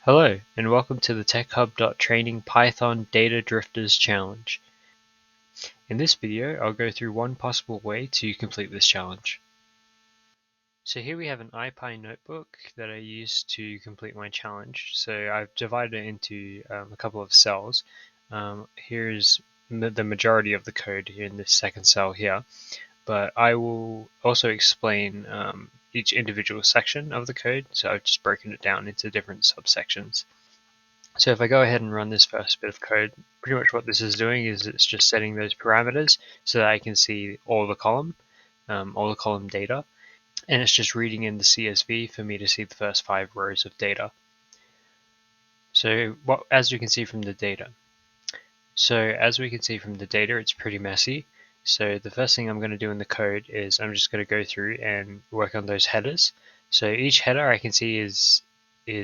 Hello, and welcome to the TechHub.training Python Data Drifters Challenge. In this video, I'll go through one possible way to complete this challenge. So here we have an IPy notebook that I use to complete my challenge. So I've divided it into a couple of cells. Here's the majority of the code here in this second cell here, but I will also explain each individual section of the code. So I've just broken it down into different subsections. So if I go ahead and run this first bit of code, pretty much what this is doing is it's just setting those parameters so that I can see all the column data, and it's just reading in the CSV for me to see the first 5 rows of data. So as you can see from the data, it's pretty messy. So the first thing I'm going to do in the code is I'm just going to go through and work on those headers. So each header I can see is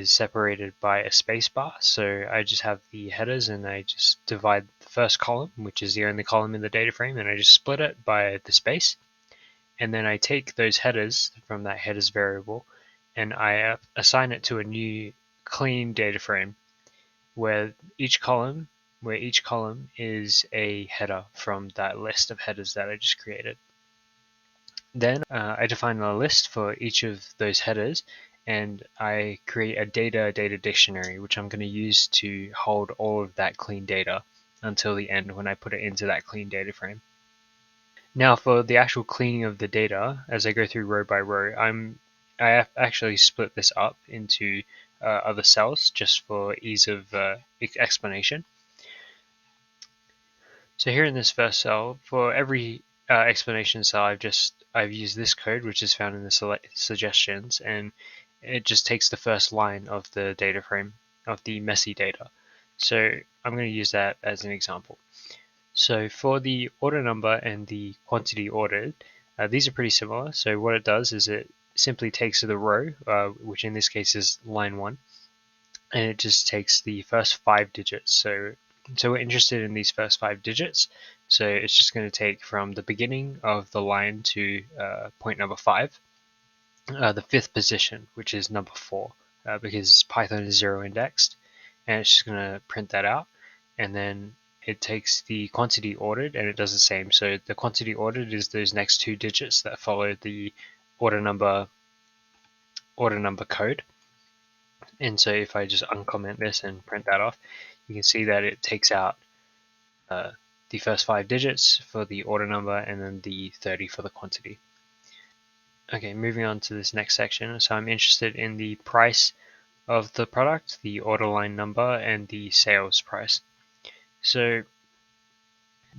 separated by a spacebar. So I just have the headers and I just divide the first column, which is the only column in the data frame, and I just split it by the space. And then I take those headers from that headers variable and I assign it to a new clean data frame where each column is a header from that list of headers that I just created. Then I define a list for each of those headers, and I create a data dictionary, which I'm going to use to hold all of that clean data until the end when I put it into that clean data frame. Now for the actual cleaning of the data, as I go through row by row, I have actually split this up into other cells just for ease of explanation. So here in this first cell, for every explanation cell, I've used this code, which is found in the suggestions, and it just takes the first line of the data frame of the messy data. So I'm going to use that as an example. So for the order number and the quantity ordered, these are pretty similar. So what it does is it simply takes the row, which in this case is line 1, and it just takes the first 5 digits. So we're interested in these first 5 digits. So it's just going to take from the beginning of the line to point number 5, the 5th position, which is number 4, because Python is 0 indexed, and it's just going to print that out. And then it takes the quantity ordered and it does the same. So the quantity ordered is those next 2 digits that follow the order number code. And so if I just uncomment this and print that off, you can see that it takes out the first 5 digits for the order number and then the 30 for the quantity. Okay, moving on to this next section. So I'm interested in the price of the product, the order line number, and the sales price. So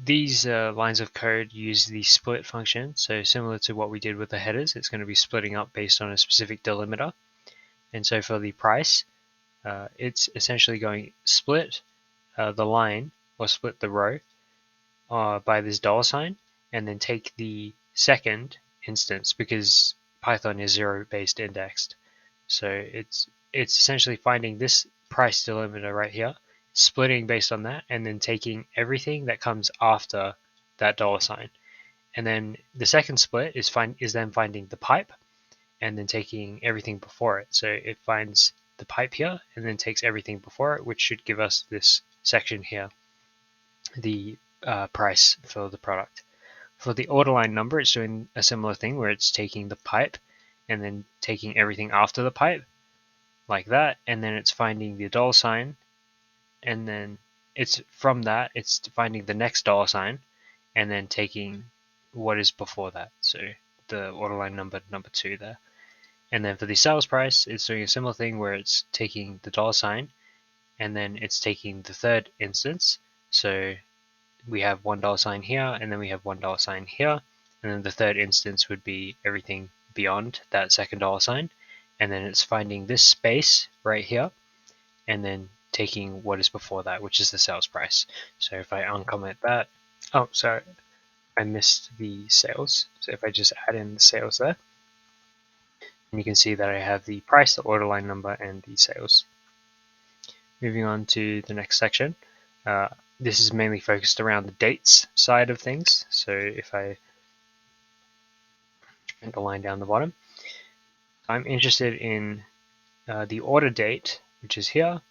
these lines of code use the split function. So similar to what we did with the headers, it's going to be splitting up based on a specific delimiter. And so for the price, it's essentially going split the line or split the row by this $, and then take the second instance because Python is 0 based indexed. So it's essentially finding this price delimiter right here, splitting based on that, and then taking everything that comes after that $. And then the second split is then finding the pipe and then taking everything before it. So it finds the pipe here and then takes everything before it, which should give us this section here, the price for the product. For the order line number, it's doing a similar thing where it's taking the pipe and then taking everything after the pipe, like that, and then it's finding the $, and then it's from that, it's finding the next $, and then taking what is before that, so the order line number 2 there. And then for the sales price, it's doing a similar thing where it's taking the $, and then it's taking the third instance. So we have $1 here, and then we have $1 here, and then the third instance would be everything beyond that second $, and then it's finding this space right here, and then taking what is before that, which is the sales price. So if I uncomment that, oh, sorry, I missed the sales. So if I just add in the sales there, and you can see that I have the price, the order line number, and the sales. Moving on to the next section. This is mainly focused around the dates side of things. So if I print the line down the bottom, I'm interested in the order date which is here.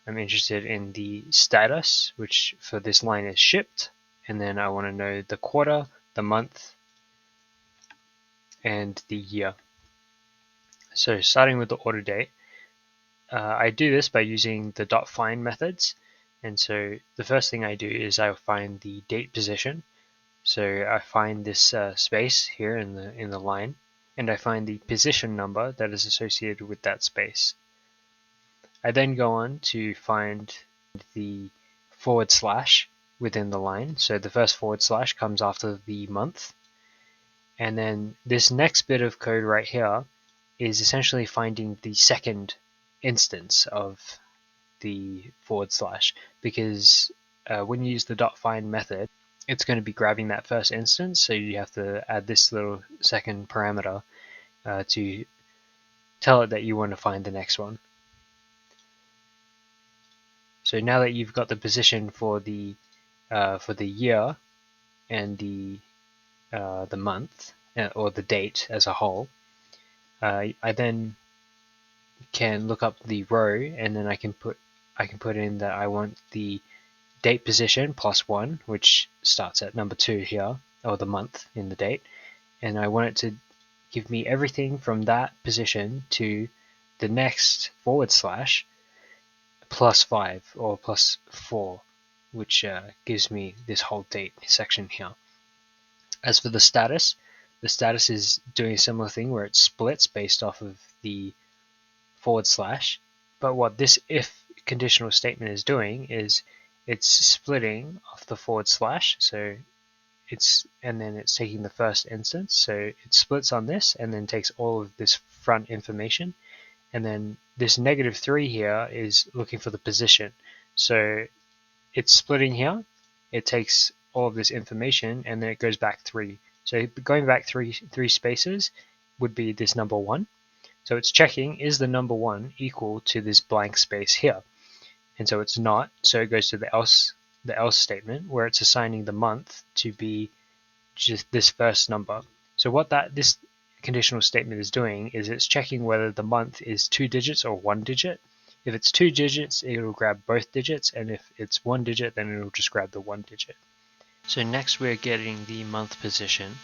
I'm interested in the status, which for this line is shipped, and then I want to know the quarter, the month, and the year. So starting with the order date, I do this by using the .find methods. And so the first thing I do is I find the date position. So I find this space here in the line, and I find the position number that is associated with that space. I then go on to find the forward slash within the line. So the first forward slash comes after the month. And then this next bit of code right here is essentially finding the second instance of the forward slash, because when you use the .find method, it's going to be grabbing that first instance, so you have to add this little second parameter to tell it that you want to find the next one. So now that you've got the position for the year and the month or the date as a whole, I then can look up the row, and then I can put in that I want the date position +1, which starts at number 2 here, or the month in the date, and I want it to give me everything from that position to the next forward slash +5 or +4, which gives me this whole date section here. As for the status is doing a similar thing where it splits based off of the forward slash, but what this if conditional statement is doing is it's splitting off the forward slash, so and then it's taking the first instance, so it splits on this and then takes all of this front information, and then this -3 here is looking for the position, so it's splitting here, it takes all of this information and then it goes back 3. So going back three spaces would be this number 1. So it's checking, is the number 1 equal to this blank space here? And so it's not, so it goes to the else statement, where it's assigning the month to be just this first number. So what this conditional statement is doing is it's checking whether the month is 2 digits or 1 digit. If it's 2 digits, it'll grab both digits, and if it's 1 digit, then it'll just grab the 1 digit. So next we're getting the month position.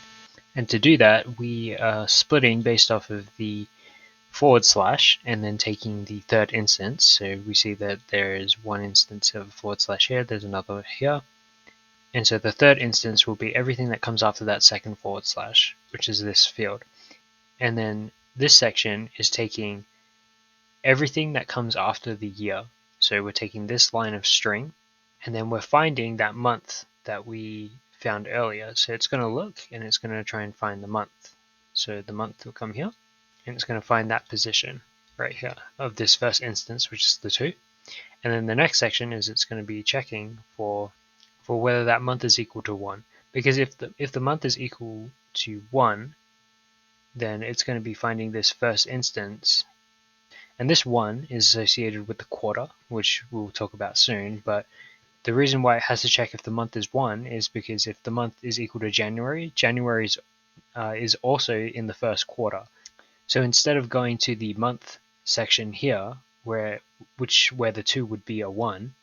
And to do that, we are splitting based off of the forward slash and then taking the third instance. So we see that there is one instance of forward slash here, there's another here. And so the third instance will be everything that comes after that second forward slash, which is this field. And then this section is taking everything that comes after the year. So we're taking this line of string, and then we're finding that month that we found earlier. So it's going to look and it's going to try and find the month. So the month will come here, and it's going to find that position right here of this first instance, which is the 2. And then the next section is it's going to be checking for whether that month is equal to 1. Because if the month is equal to 1, then it's going to be finding this first instance. And this 1 is associated with the quarter, which we'll talk about soon. But the reason why it has to check if the month is 1 is because if the month is equal to January, January is also in the first quarter. So instead of going to the month section here, where the 2 would be a 1,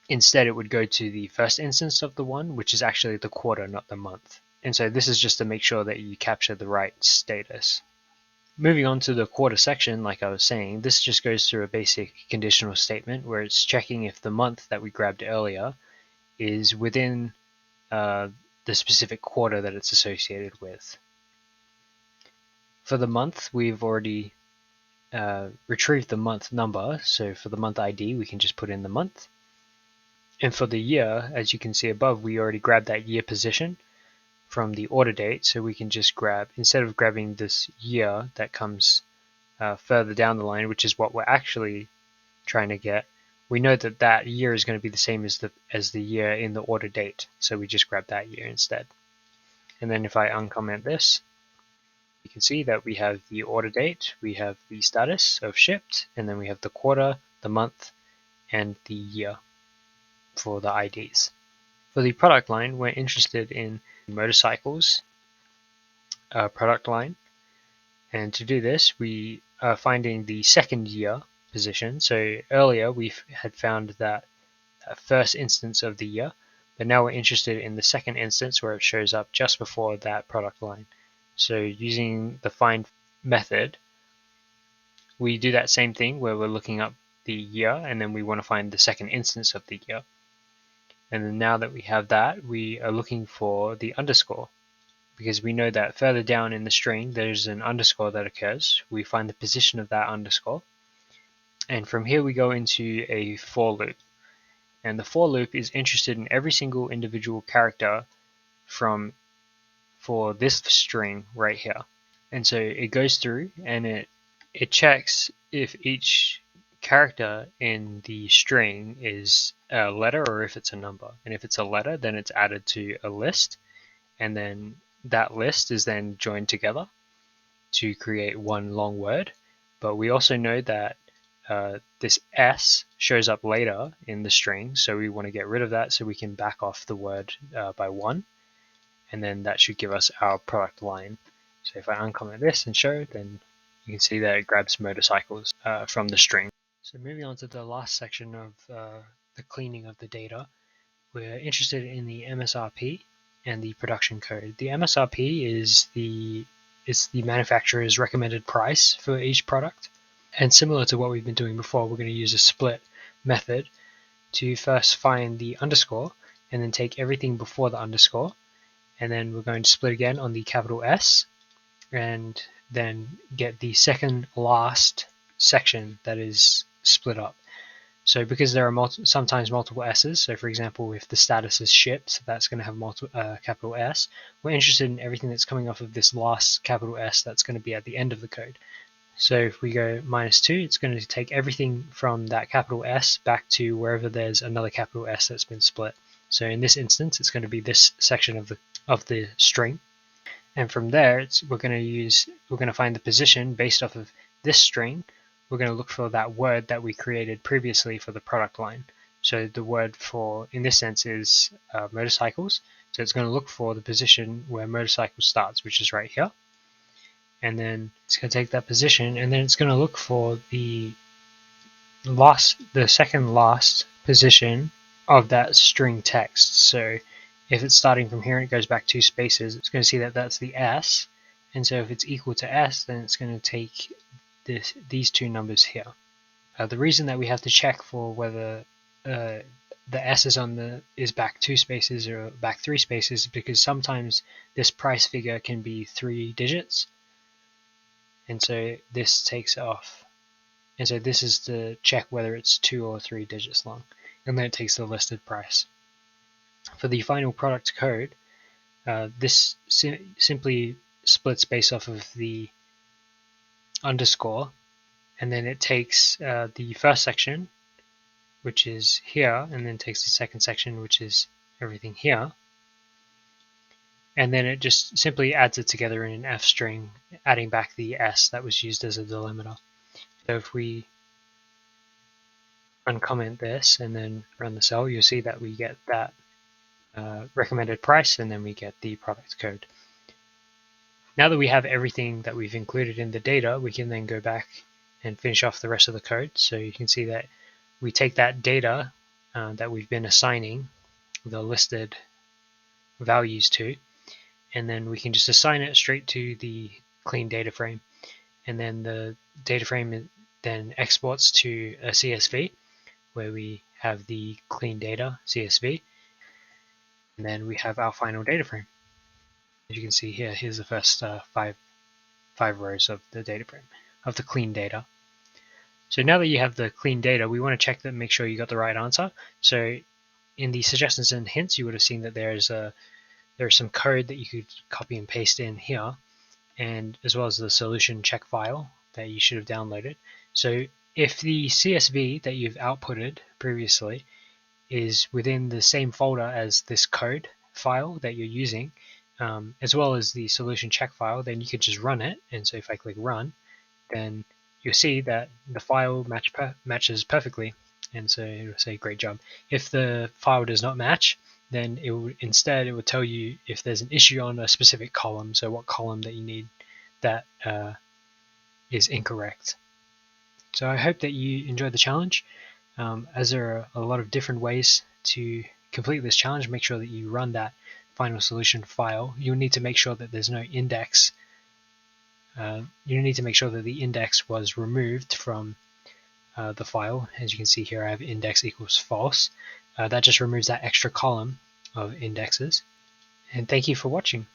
instead it would go to the first instance of the 1, which is actually the quarter, not the month. And so this is just to make sure that you capture the right status. Moving on to the quarter section, like I was saying, this just goes through a basic conditional statement where it's checking if the month that we grabbed earlier is within the specific quarter that it's associated with. For the month, we've already retrieved the month number, so for the month ID, we can just put in the month. And for the year, as you can see above, we already grabbed that year position from the order date, so we can just grab, instead of grabbing this year that comes further down the line, which is what we're actually trying to get, we know that that year is going to be the same as the year in the order date, so we just grab that year instead. And then if I uncomment this, you can see that we have the order date, we have the status of shipped, and then we have the quarter, the month, and the year for the IDs. For the product line, we're interested in motorcycles product line, and to do this, we are finding the second year position. So earlier we had found that first instance of the year, but now we're interested in the second instance where it shows up just before that product line. So using the find method, we do that same thing where we're looking up the year and then we want to find the second instance of the year. And then now that we have that, we are looking for the underscore, because we know that further down in the string there's an underscore that occurs. We find the position of that underscore, and from here we go into a for loop. And the for loop is interested in every single individual character for this string right here. And so it goes through and it checks if each character in the string is a letter or if it's a number. And if it's a letter, then it's added to a list, and then that list is then joined together to create one long word. But we also know that this S shows up later in the string, so we want to get rid of that so we can back off the word by 1, and then that should give us our product line. So if I uncomment this and show, then you can see that it grabs motorcycles from the string. So moving on to the last section of the cleaning of the data, we're interested in the MSRP and the production code. The MSRP is the manufacturer's recommended price for each product. And similar to what we've been doing before, we're going to use a split method to first find the underscore and then take everything before the underscore, and then we're going to split again on the capital S and then get the second last section that is split up. So because there are sometimes multiple S's, so for example, if the status is shipped, that's going to have capital S. We're interested in everything that's coming off of this last capital S that's going to be at the end of the code. So if we go -2, it's going to take everything from that capital S back to wherever there's another capital S that's been split. So in this instance, it's going to be this section of the string. And from there, we're going to find the position based off of this string. We're going to look for that word that we created previously for the product line. So the word for, in this sense, is motorcycles. So it's going to look for the position where motorcycle starts, which is right here. And then it's going to take that position, and then it's going to look for the second last position of that string text. So if it's starting from here and it goes back 2 spaces, it's going to see that that's the S. And so if it's equal to S, then it's going to take these two numbers here. The reason that we have to check for whether the S is back 2 spaces or back 3 spaces is because sometimes this price figure can be 3 digits. And so this takes off. And so this is to check whether it's 2 or 3 digits long. And then it takes the listed price. For the final product code, this simply splits based off of the underscore, and then it takes the first section, which is here, and then takes the second section, which is everything here, and then it just simply adds it together in an F string, adding back the S that was used as a delimiter. So if we uncomment this and then run the cell, you'll see that we get that recommended price, and then we get the product code. Now that we have everything that we've included in the data, we can then go back and finish off the rest of the code. So you can see that we take that data that we've been assigning the listed values to, and then we can just assign it straight to the clean data frame. And then the data frame then exports to a CSV where we have the clean data CSV, and then we have our final data frame. As you can see here, here's the first five rows of the data frame of the clean data. So now that you have the clean data, we want to check that, make sure you got the right answer. So in the suggestions and hints, you would have seen that there's some code that you could copy and paste in here, and as well as the solution check file that you should have downloaded. So if the CSV that you've outputted previously is within the same folder as this code file that you're using, as well as the solution check file, then you could just run it. And so if I click run, then you'll see that the file matches perfectly, and so it will say great job. If the file does not match, then it would tell you if there's an issue on a specific column, so what column that you need that is incorrect. So I hope that you enjoyed the challenge. As there are a lot of different ways to complete this challenge, make sure that you run that final solution file. You'll need to make sure that there's no index. You need to make sure that the index was removed from the file. As you can see here, I have index equals false. That just removes that extra column of indexes. And thank you for watching.